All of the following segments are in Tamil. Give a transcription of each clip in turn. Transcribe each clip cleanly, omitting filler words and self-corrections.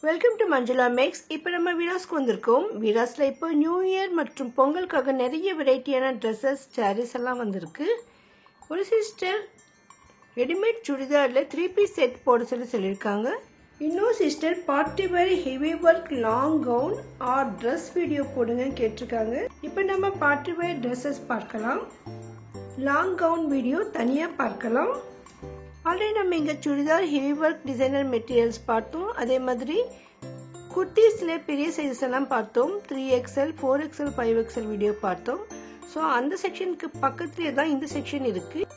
Welcome to Manjula maths. இப்போ நம்ம வீராஸ்க்கு வந்திருக்கோம். வீராஸில் இப்போ நியூ இயர் மற்றும் பொங்கலுக்காக நிறைய வெரைட்டியான ட்ரெஸ்ஸஸ் சாரீஸ் எல்லாம் வந்திருக்கு. ஒரு சிஸ்டர் ரெடிமேட் சுடிதாரில் 3 பீஸ் செட் போட சொல்லியிருக்காங்க. இன்னொரு sister party wear heavy work long gown or dress video போடுங்கன்னு கேட்டிருக்காங்க. இப்போ நம்ம பார்ட்டி வேர் ட்ரெஸ்ஸஸ் பார்க்கலாம். லாங் கவுன் வீடியோ தனியாக பார்க்கலாம். ஆல்ரெடி நம்ம இங்கே churidar heavy work designer materials பார்த்தோம். அதே மாதிரி குர்த்திஸில் பெரிய சைஸஸ் எல்லாம் பார்த்தோம். 3XL 4XL 5XL வீடியோ பார்த்தோம். ஸோ அந்த செக்ஷனுக்கு பக்கத்துலேயே தான் இந்த செக்ஷன் இருக்குது.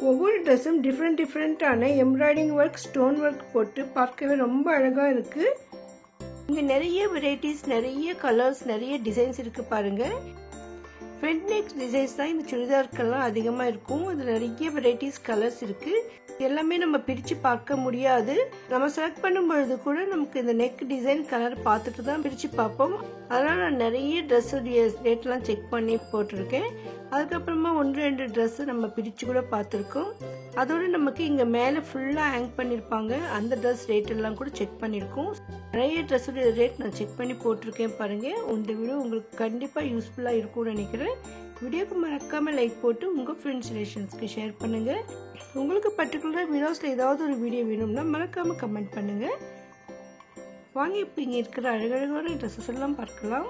ஒவ்வொரு ட்ரெஸ்ஸும் டிஃப்ரெண்ட்டான எம்ப்ராய்டிங் ஒர்க் ஸ்டோன் ஒர்க் போட்டு பார்க்கவே ரொம்ப அழகாக இருக்குது. இங்கே நிறைய வெரைட்டிஸ், நிறைய கலர்ஸ், நிறைய டிசைன்ஸ் இருக்குது பாருங்கள். ஃப்ரண்ட் நெக் டிசைன்ஸ் தான் இந்த சுடிதாருக்கெல்லாம் அதிகமாக இருக்கும். அதில் நிறைய வெரைட்டிஸ் கலர்ஸ் இருக்குது. எல்லாமே நம்ம பிரித்து பார்க்க முடியாது. நம்ம செலக்ட் பண்ணும்பொழுது கூட நமக்கு இந்த நெக் டிசைன் கலர் பார்த்துட்டு தான் பிரித்து பார்ப்போம். அதனால் நான் நிறைய ட்ரெஸ்ஸுடைய ரேட்லாம் செக் பண்ணி போட்டிருக்கேன். அதுக்கப்புறமா 1-2 ட்ரெஸ்ஸு நம்ம பிரித்து கூட பார்த்துருக்கோம். அதோடு நமக்கு இங்கே மேலே ஃபுல்லாக ஹேங் பண்ணியிருப்பாங்க. அந்த ட்ரெஸ் ரேட் எல்லாம் கூட செக் பண்ணியிருக்கோம். நிறைய ட்ரெஸ்ஸுடைய ரேட் நான் செக் பண்ணி போட்டிருக்கேன் பாருங்கள். இந்த வீடியோ உங்களுக்கு கண்டிப்பாக யூஸ்ஃபுல்லாக இருக்கும்னு நினைக்கிறேன். வீடியோக்கு மறக்காமல் லைக் போட்டு உங்கள் ஃப்ரெண்ட்ஸ் ரிலேஷன்ஸ்க்கு ஷேர் பண்ணுங்கள். உங்களுக்கு பர்டிகுலராக வீடியோஸில் ஏதாவது ஒரு வீடியோ வேணும்னா மறக்காமல் கமெண்ட் பண்ணுங்கள். வாங்க இப்போ இங்கே இருக்கிற அழகழகான ட்ரெஸ்ஸஸ் எல்லாம் பார்க்கலாம்.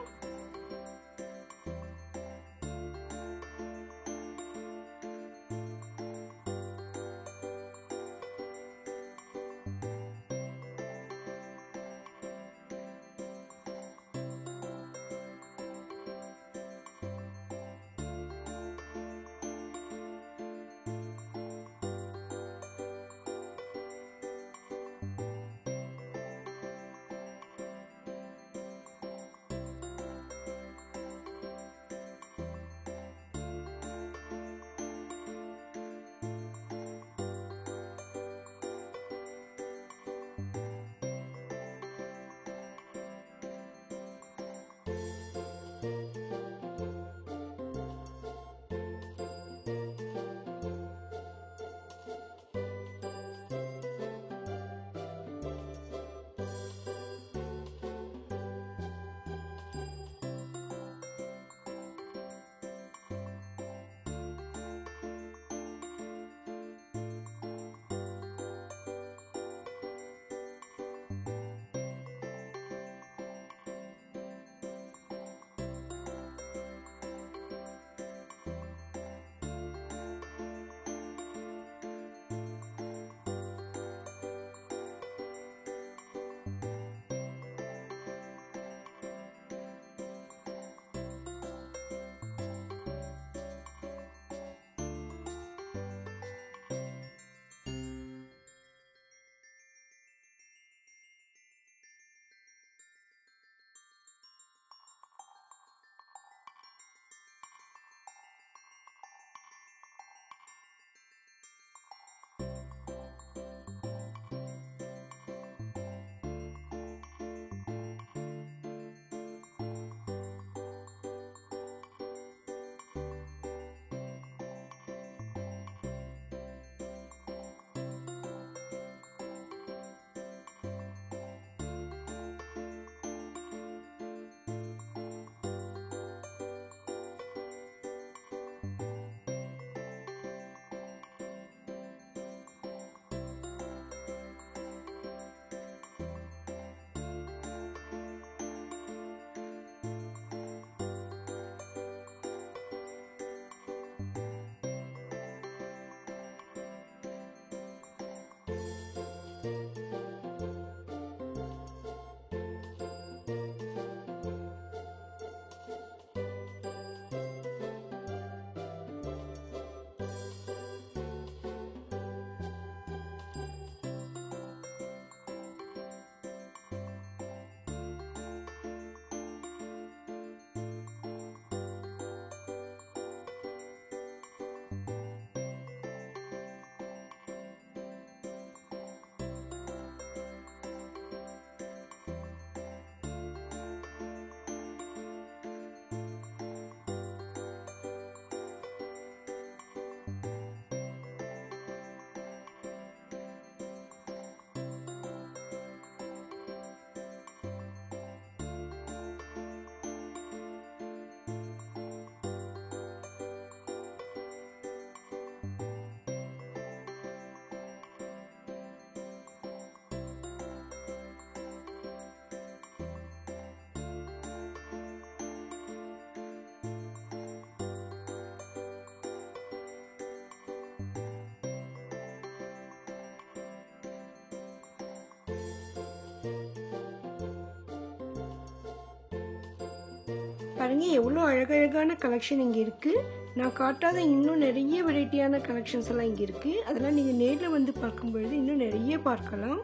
பாருங்கள் எவ்வளோ அழகழகான கலெக்ஷன் இங்கே இருக்குது. நான் காட்டாத இன்னும் நிறைய வெரைட்டியான கலெக்ஷன்ஸ் எல்லாம் இங்கே இருக்குது. அதெல்லாம் நீங்கள் நேரில் வந்து பார்க்கும்பொழுது இன்னும் நிறைய பார்க்கலாம்.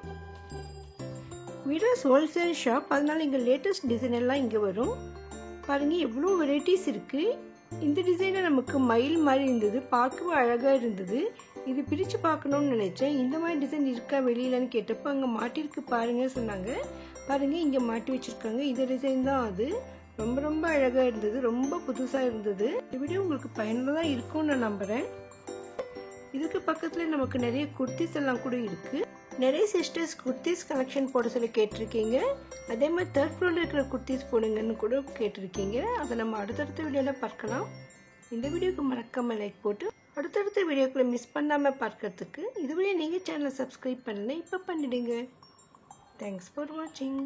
வீடாஸ் ஹோல்சேல் ஷாப், அதனால் இங்கே லேட்டஸ்ட் டிசைன் எல்லாம் இங்கே வரும். பாருங்கள் எவ்வளோ வெரைட்டிஸ் இருக்குது. இந்த டிசைனில் நமக்கு மயில் மாதிரி இருந்தது, பார்க்கவே அழகாக இருந்தது. இது பிரித்து பார்க்கணுன்னு நினச்சேன். இந்த மாதிரி டிசைன் இருக்கா வெளியிலன்னு கேட்டப்போ அங்கே மாட்டிருக்கு பாருங்க சொன்னாங்க. பாருங்கள் இங்கே மாட்டி வச்சுருக்காங்க. இந்த டிசைன் தான் அது. ரொம்ப ரொம்ப அழகாக இருந்தது, ரொம்ப புதுசாக இருந்தது. இந்த வீடியோ உங்களுக்கு பயனுள்ளதாக இருக்கும்னு நான் நம்புகிறேன். இதுக்கு பக்கத்தில் நமக்கு நிறைய குர்த்திஸ் எல்லாம் கூட இருக்குது. நிறைய சிஸ்டர்ஸ் குர்த்திஸ் கலெக்ஷன் போட சொல்லி கேட்டிருக்கீங்க. அதே மாதிரி 3rd ஃப்ளோரில் இருக்கிற குர்த்திஸ் போடுங்கன்னு கூட கேட்டிருக்கீங்க. அதை நம்ம அடுத்தடுத்த வீடியோவில் பார்க்கலாம். இந்த வீடியோக்கு மறக்காமல் லைக் போட்டு அடுத்தடுத்த வீடியோக்களை மிஸ் பண்ணாமல் பார்க்கறதுக்கு இதுவரை நீங்கள் சேனலை சப்ஸ்கிரைப் பண்ணலை, இப்போ பண்ணிடுங்க. தேங்க்ஸ் ஃபார் வாட்சிங்.